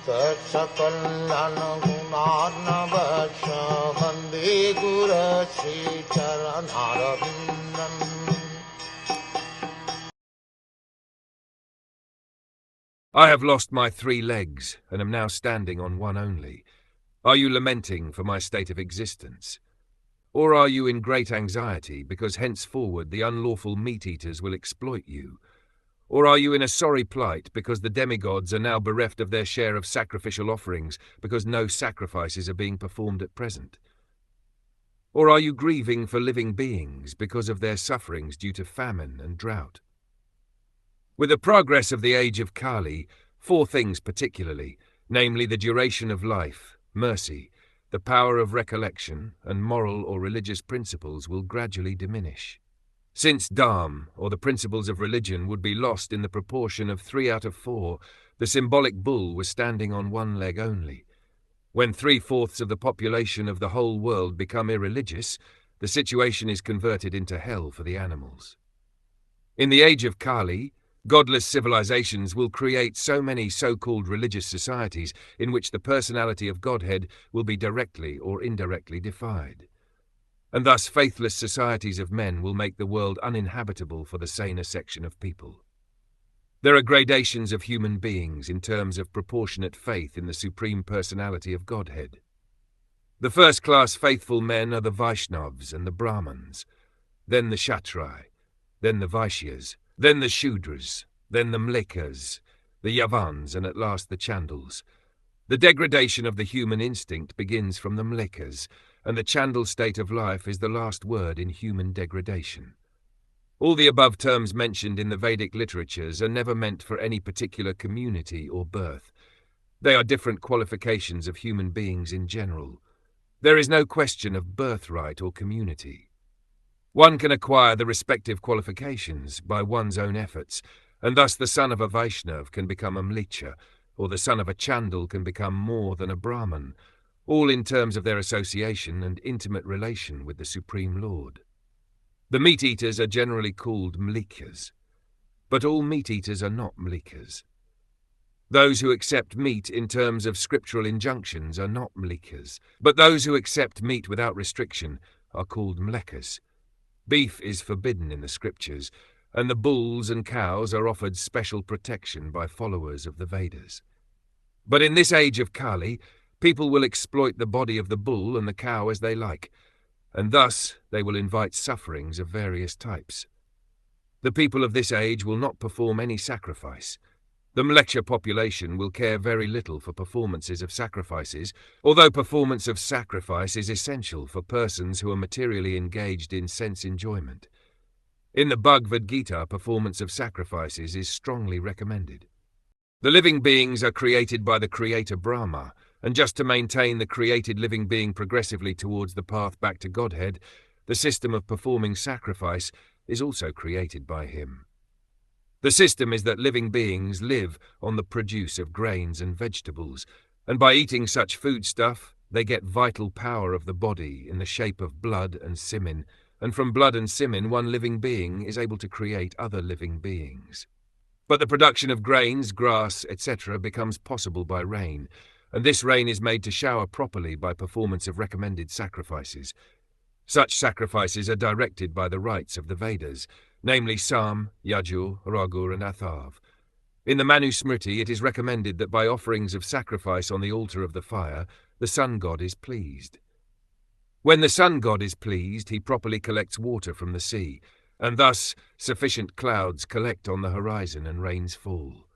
Sakalayan Gunarnavasya Vande Guru Sri Charanaravindan. I have lost my 3 legs, and am now standing on one only. Are you lamenting for my state of existence? Or are you in great anxiety because henceforward the unlawful meat-eaters will exploit you? Or are you in a sorry plight because the demigods are now bereft of their share of sacrificial offerings because no sacrifices are being performed at present? Or are you grieving for living beings because of their sufferings due to famine and drought? With the progress of the age of Kali, 4 things particularly, namely the duration of life, mercy, the power of recollection, and moral or religious principles will gradually diminish. Since Dharma, or the principles of religion, would be lost in the proportion of 3 out of 4, the symbolic bull was standing on one leg only. When 3/4 of the population of the whole world become irreligious, the situation is converted into hell for the animals. In the age of Kali, godless civilizations will create so many so-called religious societies in which the personality of Godhead will be directly or indirectly defied. And thus faithless societies of men will make the world uninhabitable for the saner section of people. There are gradations of human beings in terms of proportionate faith in the Supreme Personality of Godhead. The first-class faithful men are the Vaishnavas and the Brahmins, then the Kshatriya, then the Vaishyas, then the Shudras, then the Mlekas, the Yavans, and at last the Chandals. The degradation of the human instinct begins from the Mlekas, and the Chandal state of life is the last word in human degradation. All the above terms mentioned in the Vedic literatures are never meant for any particular community or birth. They are different qualifications of human beings in general. There is no question of birthright or community. One can acquire the respective qualifications by one's own efforts, and thus the son of a Vaishnav can become a Mlecha, or the son of a Chandal can become more than a Brahman, all in terms of their association and intimate relation with the Supreme Lord. The meat-eaters are generally called Mlekas, but all meat-eaters are not Mlekas. Those who accept meat in terms of scriptural injunctions are not Mlekas, but those who accept meat without restriction are called Mlekas. Beef is forbidden in the scriptures, and the bulls and cows are offered special protection by followers of the Vedas. But in this age of Kali, people will exploit the body of the bull and the cow as they like, and thus they will invite sufferings of various types. The people of this age will not perform any sacrifice. The Mlecha population will care very little for performances of sacrifices, although performance of sacrifice is essential for persons who are materially engaged in sense enjoyment. In the Bhagavad Gita, performance of sacrifices is strongly recommended. The living beings are created by the Creator Brahma, and just to maintain the created living being progressively towards the path back to Godhead, the system of performing sacrifice is also created by him. The system is that living beings live on the produce of grains and vegetables, and by eating such foodstuff, they get vital power of the body in the shape of blood and semen, and from blood and semen one living being is able to create other living beings. But the production of grains, grass, etc. becomes possible by rain, and this rain is made to shower properly by performance of recommended sacrifices. Such sacrifices are directed by the rites of the Vedas, namely Sam, Yajur, Ragur, and Atharv. In the Manusmriti, it is recommended that by offerings of sacrifice on the altar of the fire, the sun god is pleased. When the sun god is pleased, he properly collects water from the sea, and thus sufficient clouds collect on the horizon and rains fall.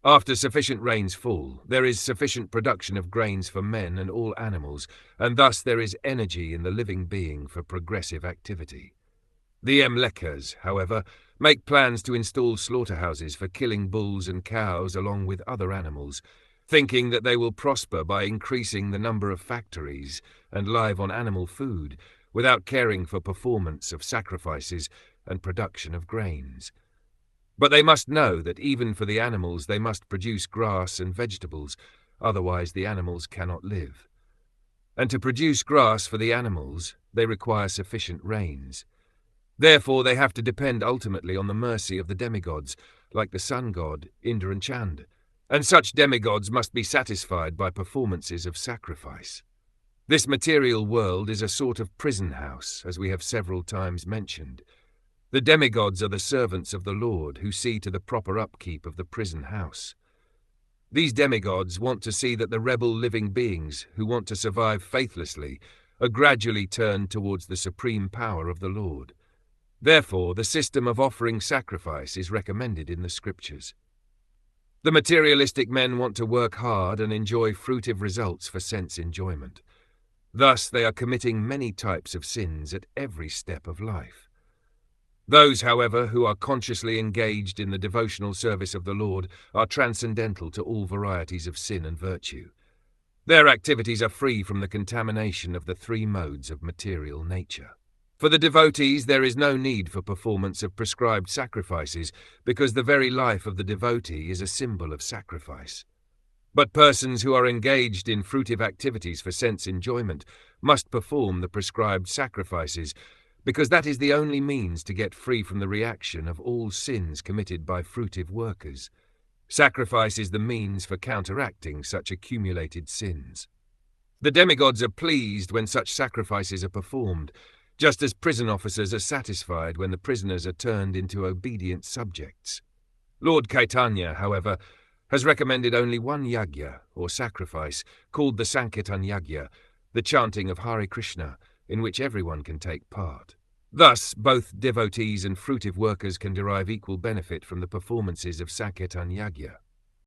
After sufficient rains fall, there is sufficient production of grains for men and all animals, and thus there is energy in the living being for progressive activity. The Mlekas, however, make plans to install slaughterhouses for killing bulls and cows along with other animals, thinking that they will prosper by increasing the number of factories and live on animal food, without caring for performance of sacrifices and production of grains. But they must know that even for the animals they must produce grass and vegetables, otherwise the animals cannot live. And to produce grass for the animals, they require sufficient rains. Therefore they have to depend ultimately on the mercy of the demigods, like the sun god, Indra and Chand, and such demigods must be satisfied by performances of sacrifice. This material world is a sort of prison house, as we have several times mentioned. The demigods are the servants of the Lord who see to the proper upkeep of the prison house. These demigods want to see that the rebel living beings who want to survive faithlessly are gradually turned towards the supreme power of the Lord. Therefore, the system of offering sacrifice is recommended in the scriptures. The materialistic men want to work hard and enjoy fruitive results for sense enjoyment. Thus, they are committing many types of sins at every step of life. Those, however, who are consciously engaged in the devotional service of the Lord are transcendental to all varieties of sin and virtue. Their activities are free from the contamination of the three modes of material nature. For the devotees, there is no need for performance of prescribed sacrifices, because the very life of the devotee is a symbol of sacrifice. But persons who are engaged in fruitive activities for sense enjoyment must perform the prescribed sacrifices, because that is the only means to get free from the reaction of all sins committed by fruitive workers. Sacrifice is the means for counteracting such accumulated sins. The demigods are pleased when such sacrifices are performed, just as prison officers are satisfied when the prisoners are turned into obedient subjects. Lord Caitanya, however, has recommended only one yajna, or sacrifice, called the Sankirtan Yajna, the chanting of Hare Krishna, in which everyone can take part. Thus, both devotees and fruitive workers can derive equal benefit from the performances of Sankirtan Yajna.